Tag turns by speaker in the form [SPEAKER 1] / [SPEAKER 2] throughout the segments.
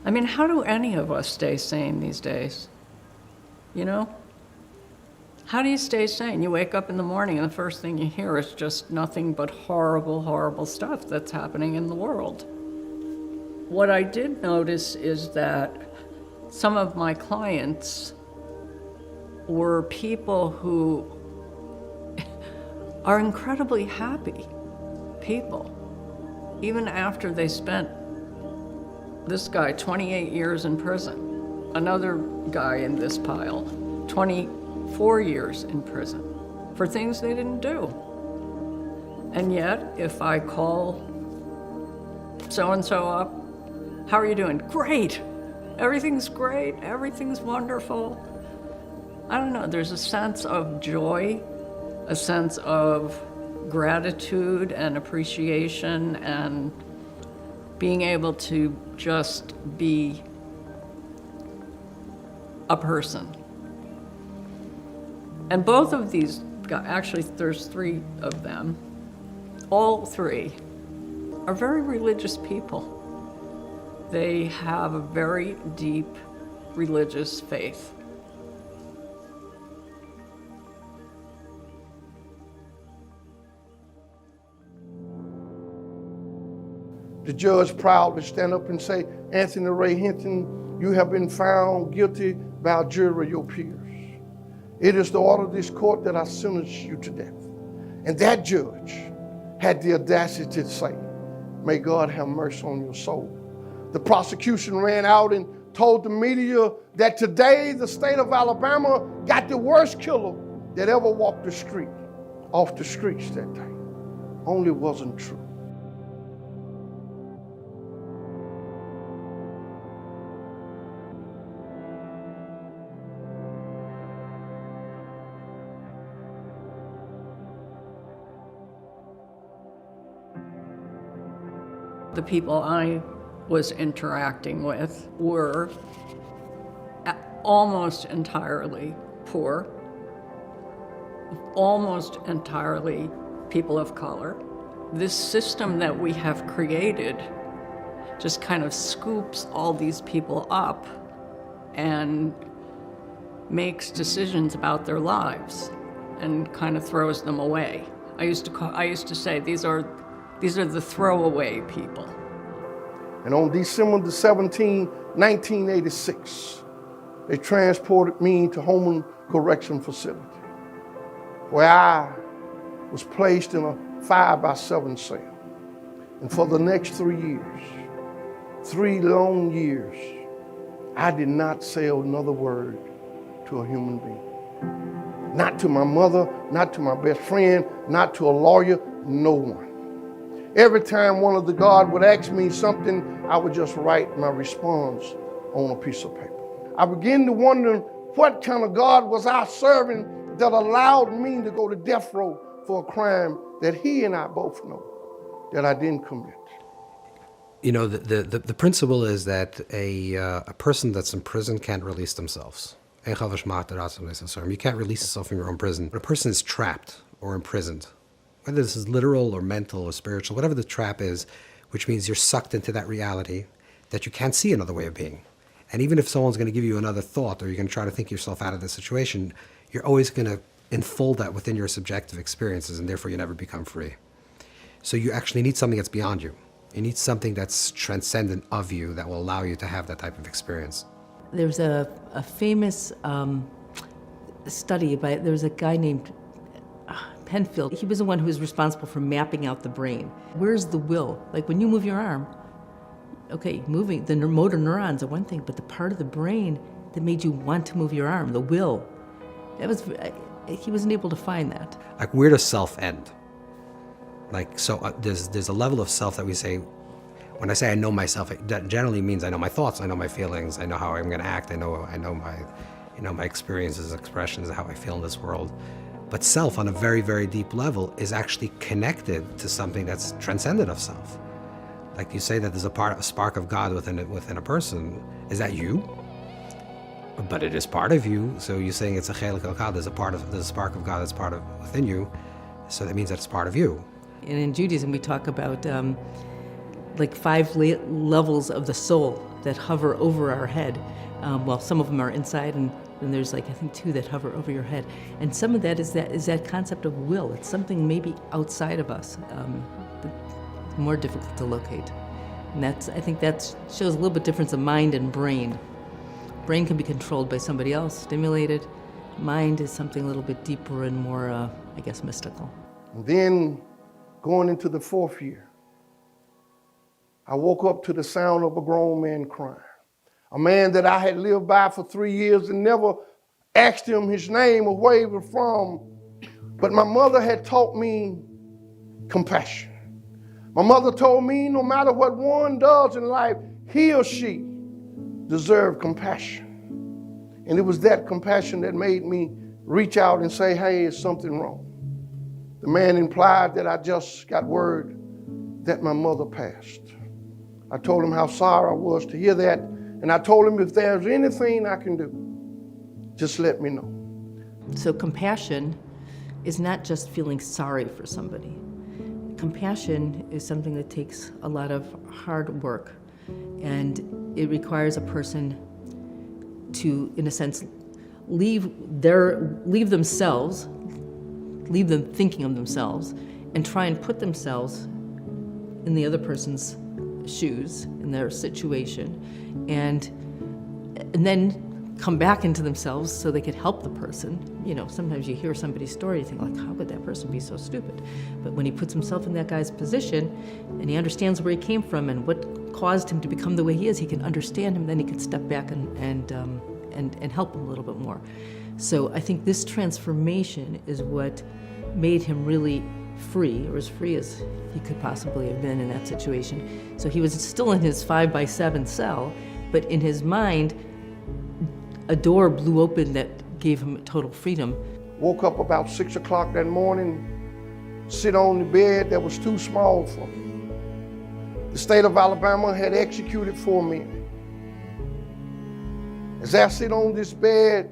[SPEAKER 1] I mean, how do any of us stay sane these days? You know? How do you stay sane? You wake up in the morning and the first thing you hear is just nothing but horrible, horrible stuff that's happening in the world. What I did notice is that some of my clients were people who are incredibly happy people, even after they spent, this guy, 28 years in prison, another guy in this pile, 24 years in prison for things they didn't do. And yet, if I call so-and-so up, how are you doing? Great, everything's great, everything's wonderful. I don't know, there's a sense of joy, a sense of gratitude and appreciation and being able to just be a person. And both of these guys, actually there's three of them, all three are very religious people. They have a very deep religious faith.
[SPEAKER 2] The judge proudly stand up and say, Anthony Ray Hinton, you have been found guilty by a jury of your peers. It is the order of this court that I sentence you to death. And that judge had the audacity to say, may God have mercy on your soul. The prosecution ran out and told the media that today the state of Alabama got the worst killer that ever walked the street, off the streets that day. Only wasn't true.
[SPEAKER 1] The people I was interacting with were almost entirely poor, almost entirely people of color. This system that we have created just kind of scoops all these people up and makes decisions about their lives and kind of throws them away. I used to say these are the throwaway people.
[SPEAKER 2] And on December the 17th, 1986, they transported me to Homan Correction Facility, where I was placed in a 5-by-7 cell. And for the next 3 years, 3 long years, I did not say another word to a human being. Not to my mother, not to my best friend, not to a lawyer, no one. Every time one of the guards would ask me something, I would just write my response on a piece of paper. I began to wonder what kind of God was I serving that allowed me to go to death row for a crime that he and I both know that I didn't commit.
[SPEAKER 3] You know, the principle is that a person that's in prison can't release themselves. You can't release yourself from your own prison. When a person is trapped or imprisoned, whether this is literal or mental or spiritual, whatever the trap is, which means you're sucked into that reality that you can't see another way of being. And even if someone's going to give you another thought or you're going to try to think yourself out of the situation, you're always going to enfold that within your subjective experiences, and therefore you never become free. So you actually need something that's beyond you. You need something that's transcendent of you that will allow you to have that type of experience.
[SPEAKER 4] There's a famous study by, there was a guy named Penfield. He was the one who was responsible for mapping out the brain. Where's the will? Like when you move your arm, okay, moving, the motor neurons are one thing, but the part of the brain that made you want to move your arm, the will, that was, he wasn't able to find that.
[SPEAKER 3] Like, where does self end? Like, so there's a level of self that we say, when I say I know myself, that generally means I know my thoughts, I know my feelings, I know how I'm going to act, I know my experiences, expressions, how I feel in this world. But self, on a very, very deep level, is actually connected to something that's transcendent of self. Like you say that there's a spark of God within a person. Is that you? But it is part of you. So you're saying it's a chelik el God. There's a spark of God that's part of within you. So that means that it's part of you.
[SPEAKER 4] And in Judaism, we talk about like 5 levels of the soul. that hover over our head. Well, some of them are inside, and then there's like, I think, 2 that hover over your head. And some of that is that concept of will. It's something maybe outside of us, more difficult to locate. And I think that shows a little bit difference of mind and brain. Brain can be controlled by somebody else, stimulated. Mind is something a little bit deeper and more, I guess, mystical.
[SPEAKER 2] And then going into the 4th year, I woke up to the sound of a grown man crying. A man that I had lived by for 3 years and never asked him his name or where he was from. But my mother had taught me compassion. My mother told me no matter what one does in life, he or she deserved compassion. And it was that compassion that made me reach out and say, hey, is something wrong? The man implied that I just got word that my mother passed. I told him how sorry I was to hear that, and I told him if there's anything I can do, just let me know.
[SPEAKER 4] So compassion is not just feeling sorry for somebody. Compassion is something that takes a lot of hard work, and it requires a person to, in a sense, leave them thinking of themselves, and try and put themselves in the other person's shoes, in their situation, and then come back into themselves so they could help the person. You know, sometimes you hear somebody's story, you think, like, how could that person be so stupid? But when he puts himself in that guy's position and he understands where he came from and what caused him to become the way he is, he can understand him, then he can step back and help him a little bit more. So I think this transformation is what made him really free, or as free as he could possibly have been in that situation. So he was still in his 5x7 cell, but in his mind, a door blew open that gave him total freedom.
[SPEAKER 2] Woke up about 6 o'clock that morning, sit on the bed that was too small for me. The state of Alabama had executed 4 men. As I sit on this bed,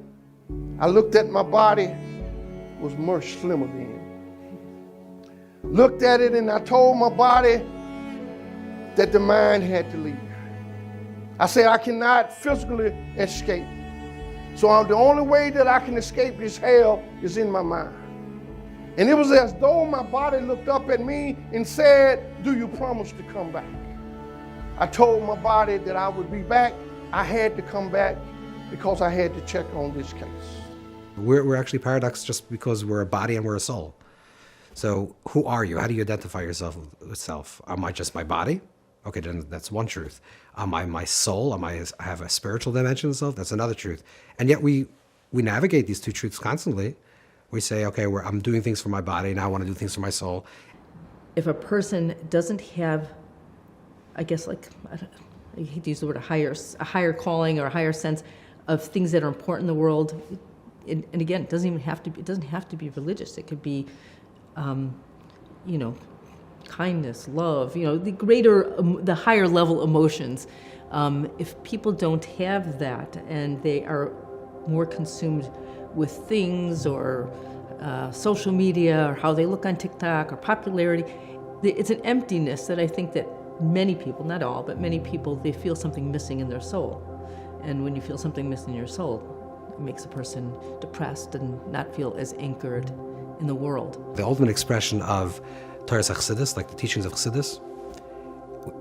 [SPEAKER 2] I looked at my body, it was much slimmer then. Looked at it and I told my body that the mind had to leave. I said, I cannot physically escape. So the only way that I can escape this hell is in my mind. And it was as though my body looked up at me and said, do you promise to come back? I told my body that I would be back. I had to come back because I had to check on this case.
[SPEAKER 3] We're actually paradox just because we're a body and we're a soul. So who are you? How do you identify yourself with self? Am I just my body? Okay, then that's one truth. Am I my soul? I have a spiritual dimension of self? That's another truth. And yet we navigate these two truths constantly. We say, okay, I'm doing things for my body, now I want to do things for my soul.
[SPEAKER 4] If a person doesn't have, I guess, like, I hate to use the word a higher calling or a higher sense of things that are important in the world, and again, it doesn't have to be religious. It could be, kindness, love, the higher level emotions. If people don't have that and they are more consumed with things or social media or how they look on TikTok or popularity, it's an emptiness that I think that many people, not all, but many people, they feel something missing in their soul. And when you feel something missing in your soul, it makes a person depressed and not feel as anchored in the world.
[SPEAKER 3] The ultimate expression of Torah Chassidus, like the teachings of Chassidus,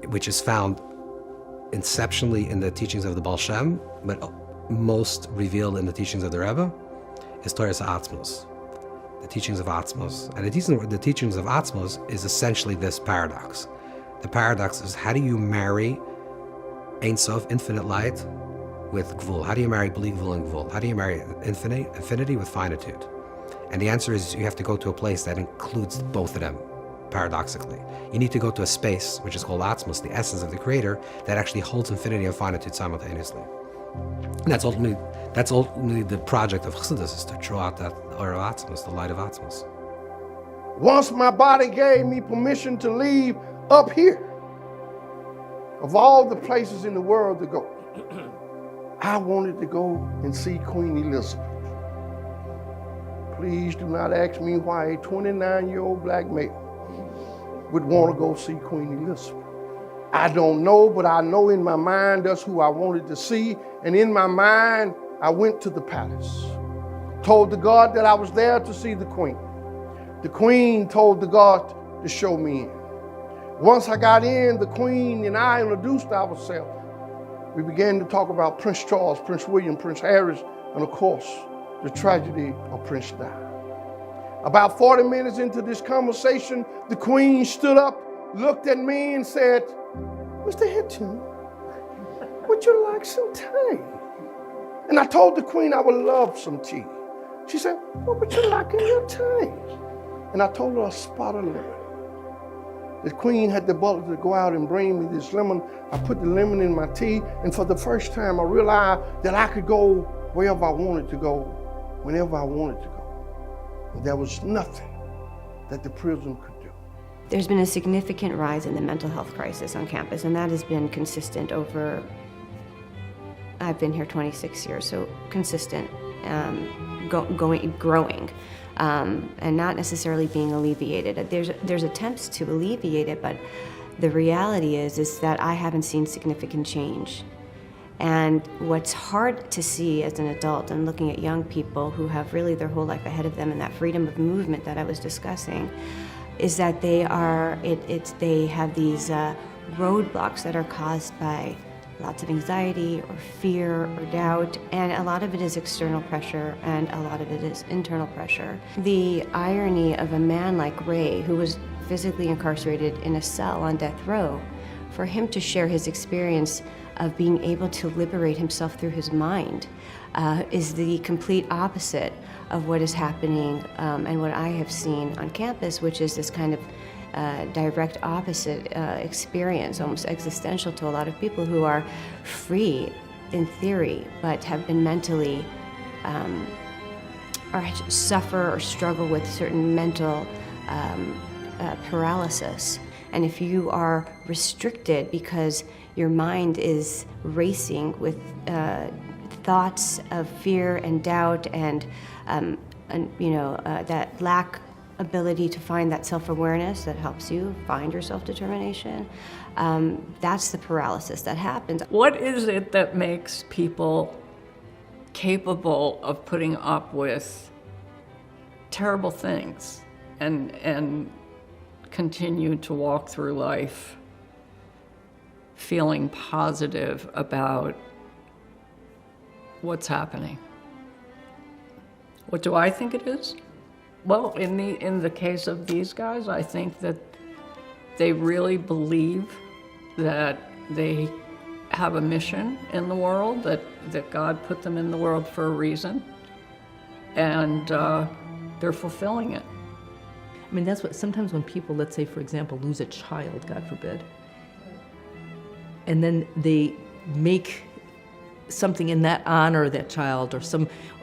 [SPEAKER 3] which is found inceptionally in the teachings of the Baal Shem, but most revealed in the teachings of the Rebbe, is Torah Atzmos, the teachings of Atzmos. And the teachings of Atzmos is essentially this paradox. The paradox is, how do you marry Ein Sof, infinite light, with Gvul? How do you marry Bli Gvul and Gvul? How do you marry infinity with finitude? And the answer is you have to go to a place that includes both of them, paradoxically. You need to go to a space, which is called Atzmos, the essence of the Creator, that actually holds infinity and finitude simultaneously. And that's ultimately the project of Chassidus, is to draw out that aura of Atzmos, the light of Atzmos.
[SPEAKER 2] Once my body gave me permission to leave up here, of all the places in the world to go, I wanted to go and see Queen Elizabeth. Please do not ask me why a 29-year-old black male would want to go see Queen Elizabeth. I don't know, but I know in my mind that's who I wanted to see. And in my mind, I went to the palace. Told the guard that I was there to see the queen. The queen told the guard to show me in. Once I got in, the queen and I introduced ourselves. We began to talk about Prince Charles, Prince William, Prince Harris, and of course, the tragedy of Prince Di. About 40 minutes into this conversation, the queen stood up, looked at me and said, "Mr. Hinton, would you like some tea?" And I told the queen I would love some tea. She said, "What would you like in your tea?" And I told her a spot of lemon. The queen had the butler to go out and bring me this lemon. I put the lemon in my tea, and for the first time I realized that I could go wherever I wanted to go, whenever I wanted to go. And there was nothing that the prison could do.
[SPEAKER 5] There's been a significant rise in the mental health crisis on campus, and that has been consistent over, I've been here 26 years, so consistent, growing, and not necessarily being alleviated. There's attempts to alleviate it, but the reality is that I haven't seen significant change. And what's hard to see as an adult and looking at young people who have really their whole life ahead of them and that freedom of movement that I was discussing is that they have these roadblocks that are caused by lots of anxiety or fear or doubt, and a lot of it is external pressure and a lot of it is internal pressure. The irony of a man like Ray, who was physically incarcerated in a cell on death row, for him to share his experience of being able to liberate himself through his mind is the complete opposite of what is happening and what I have seen on campus, which is this kind of direct opposite experience, almost existential to a lot of people who are free in theory, but have been mentally or suffer or struggle with certain mental paralysis. And if you are restricted because your mind is racing with thoughts of fear and doubt and that lack ability to find that self-awareness that helps you find your self-determination, that's the paralysis that happens.
[SPEAKER 1] What is it that makes people capable of putting up with terrible things and continue to walk through life feeling positive about what's happening? What do I think it is? Well, in the case of these guys, I think that they really believe that they have a mission in the world, that God put them in the world for a reason, and they're fulfilling it.
[SPEAKER 4] I mean, that's what sometimes when people, let's say, for example, lose a child, God forbid, and then they make something in that honor that child, or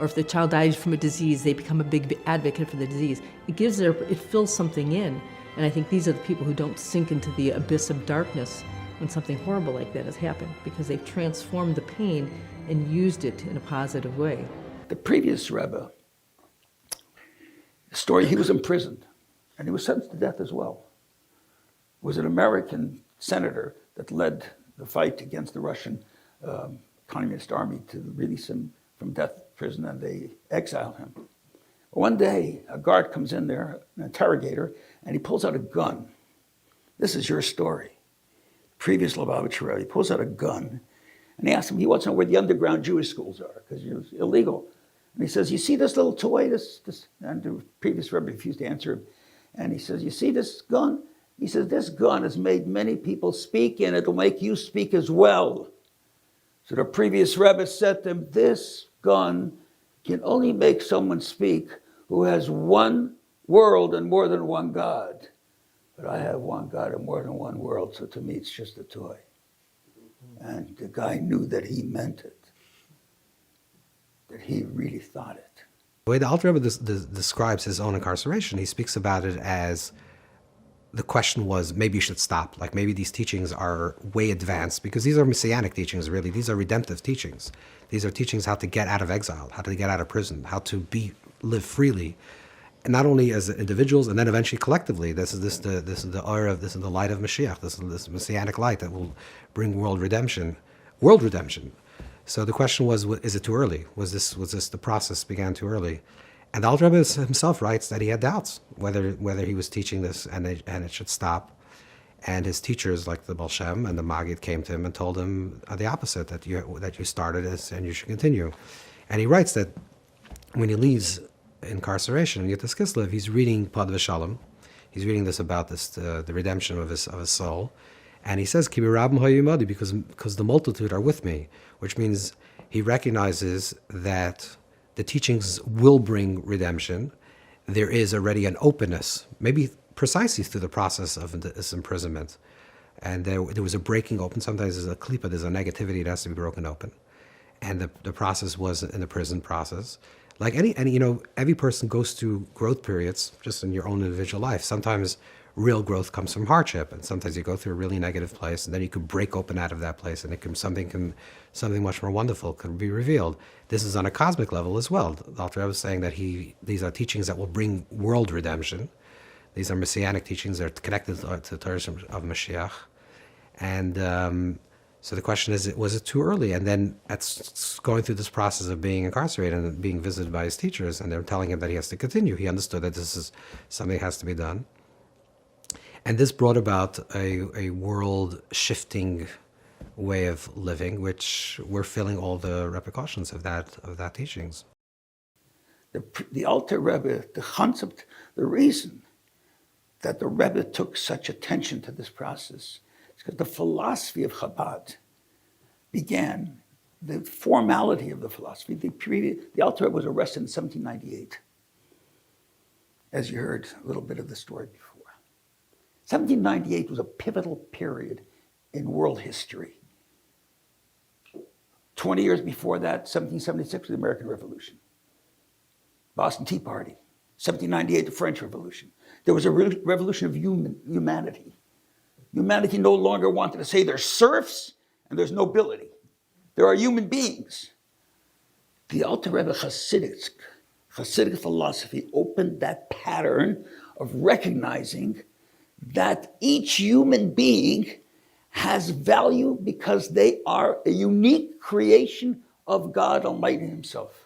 [SPEAKER 4] if the child dies from a disease, they become a big advocate for the disease. It fills something in, and I think these are the people who don't sink into the abyss of darkness when something horrible like that has happened, because they've transformed the pain and used it in a positive way.
[SPEAKER 6] The previous Rebbe, the story, he was imprisoned, and he was sentenced to death as well. It was an American senator that led the fight against the Russian Communist Army to release him from death prison, and they exiled him. One day, a guard comes in there, an interrogator, and he pulls out a gun. This is your story. Previous Lubavitch Rebbe, he pulls out a gun, and he asks him, he wants to know where the underground Jewish schools are, because it was illegal. And he says, "You see this little toy?" And the previous Rebbe refused to answer him. And he says, "You see this gun?" He says, "This gun has made many people speak, and it'll make you speak as well." So the previous Rebbe said to him, "This gun can only make someone speak who has one world and more than one God. But I have one God and more than one world, so to me it's just a toy." And the guy knew that he meant it, that he really thought it.
[SPEAKER 3] The way the Alter Rebbe describes his own incarceration, he speaks about it as the question was, maybe you should stop. Like, maybe these teachings are way advanced, because these are messianic teachings, really. These are redemptive teachings. These are teachings how to get out of exile, how to get out of prison, how to live freely. not only as individuals and then eventually collectively. This is the aura of, this is the light of Mashiach. This is this messianic light that will bring world redemption. World redemption. So the question was, is it too early? Was this the process began too early? And the Alter Rebbe himself writes that he had doubts whether he was teaching this and it should stop. And his teachers, like the Baal Shem and the Maggid, came to him and told him the opposite, that you started this and you should continue. And he writes that when he leaves incarceration in Yitzhak Kislev, he's reading Pad V'Shalom. He's reading this about the redemption of his soul. And he says, Ki b'rabim hayimadi, because the multitude are with me, which means he recognizes that the teachings will bring redemption. There is already an openness, maybe precisely through the process of this imprisonment. And there was a breaking open. Sometimes there's a klipa, there's a negativity that has to be broken open. And the process was in the prison process. Like every person goes through growth periods just in your own individual life. Sometimes real growth comes from hardship, and sometimes you go through a really negative place, and then you could break open out of that place, and something much more wonderful could be revealed. This is on a cosmic level as well. The Alter Rebbe was saying that these are teachings that will bring world redemption. These are messianic teachings that are connected to the Torah of Mashiach. And so the question is, was it too early? And then going through this process of being incarcerated and being visited by his teachers, and they're telling him that he has to continue. He understood that this is something that has to be done. And this brought about a world-shifting way of living, which we're feeling all the repercussions of that teachings.
[SPEAKER 6] The Alter Rebbe, the concept, the reason that the Rebbe took such attention to this process is because the philosophy of Chabad began, the formality of the philosophy. The Alter Rebbe was arrested in 1798, as you heard a little bit of the story before. 1798 was a pivotal period in world history. 20 years before that, 1776 was the American Revolution. Boston Tea Party. 1798, the French Revolution. There was a revolution of humanity. Humanity no longer wanted to say there's serfs and there's nobility. There are human beings. The Alter Rebbe Hasidic philosophy opened that pattern of recognizing that each human being has value because they are a unique creation of God Almighty Himself.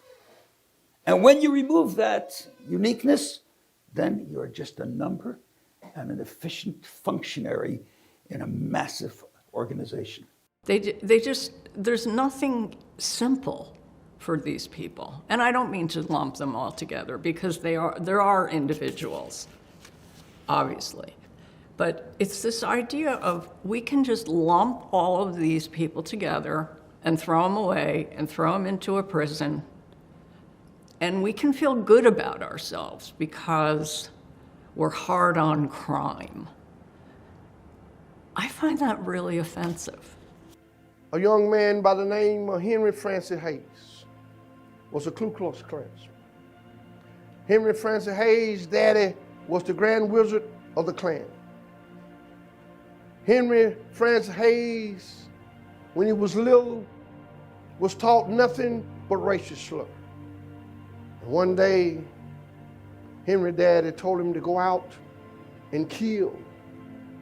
[SPEAKER 6] And when you remove that uniqueness, then you're just a number and an efficient functionary in a massive organization.
[SPEAKER 1] There's nothing simple for these people. And I don't mean to lump them all together, because there are individuals, obviously. But it's this idea of we can just lump all of these people together and throw them away and throw them into a prison, and we can feel good about ourselves because we're hard on crime. I find that really offensive.
[SPEAKER 2] A young man by the name of Henry Francis Hayes was a Ku Klux Klansman. Henry Francis Hayes' daddy was the Grand Wizard of the Klan. Henry Francis Hayes, when he was little, was taught nothing but racist slur. And one day, Henry's daddy told him to go out and kill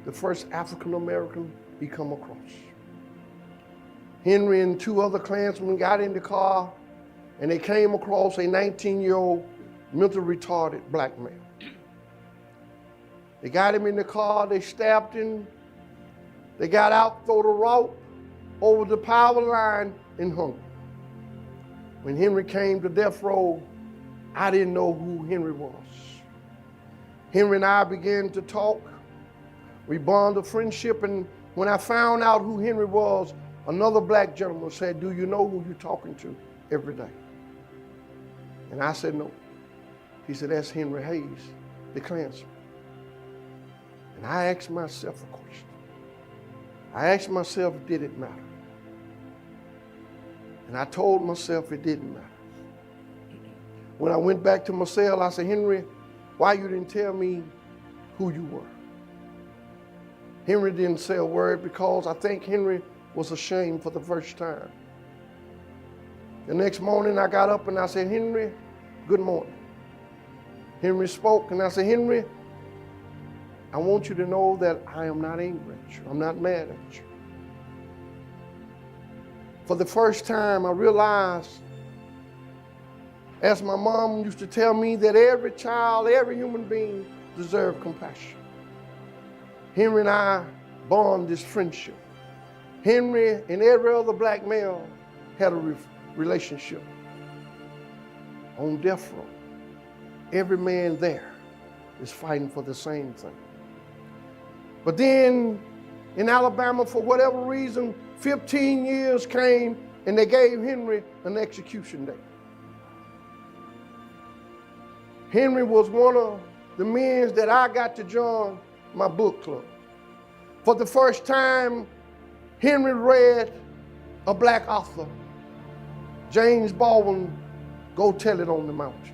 [SPEAKER 2] the first African American he come across. Henry and two other Klansmen got in the car, and they came across a 19-year-old mentally retarded black man. They got him in the car, they stabbed him, they got out, threw the rope over the power line, and hung him. When Henry came to death row, I didn't know who Henry was. Henry and I began to talk. We bonded a friendship, and when I found out who Henry was, another black gentleman said, "Do you know who you're talking to every day?" And I said, "No." He said, "That's Henry Hayes, the Klansman." And I asked myself a question. I asked myself, did it matter? And I told myself it didn't matter. When I went back to my cell, I said, "Henry, why you didn't tell me who you were?" Henry didn't say a word because I think Henry was ashamed for the first time. The next morning I got up and I said, "Henry, good morning." Henry spoke, and I said, Henry, I want you to know that I am not angry at you. I'm not mad at you. For the first time, I realized, as my mom used to tell me, that every child, every human being deserves compassion. Henry and I bond this friendship. Henry and every other black male had a relationship. On death row, every man there is fighting for the same thing. But then in Alabama, for whatever reason, 15 years came and they gave Henry an execution date. Henry was one of the men that I got to join my book club. For the first time, Henry read a black author, James Baldwin, Go Tell It on the Mountain.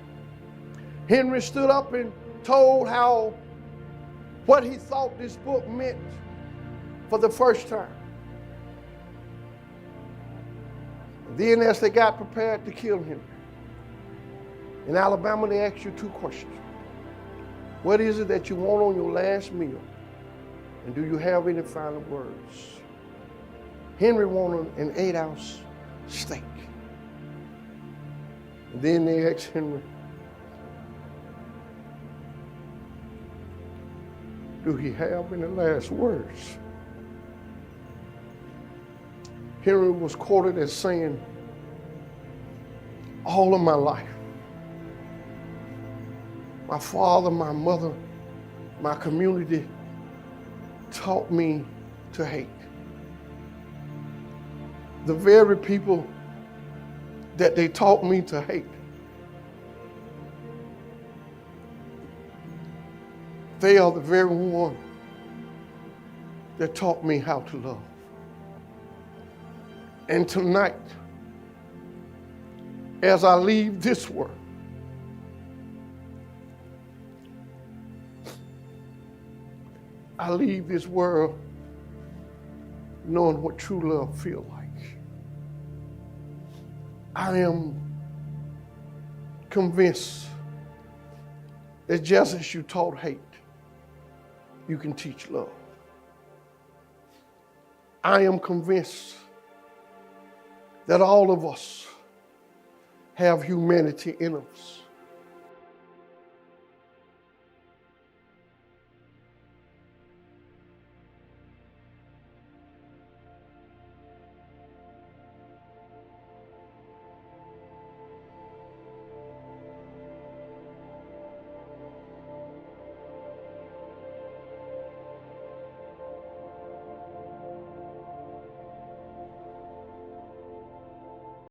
[SPEAKER 2] Henry stood up and told how what he thought this book meant for the first time. And then as they got prepared to kill him, in Alabama they asked you two questions. What is it that you want on your last meal? And do you have any final words? Henry wanted an 8-ounce steak. And then they asked Henry, do he have any last words? Henry was quoted as saying, all of my life, my father, my mother, my community taught me to hate. The very people that they taught me to hate, they are the very one that taught me how to love. And tonight, as I leave this world, I leave this world knowing what true love feels like. I am convinced that just as you taught hate, you can teach love. I am convinced that all of us have humanity in us.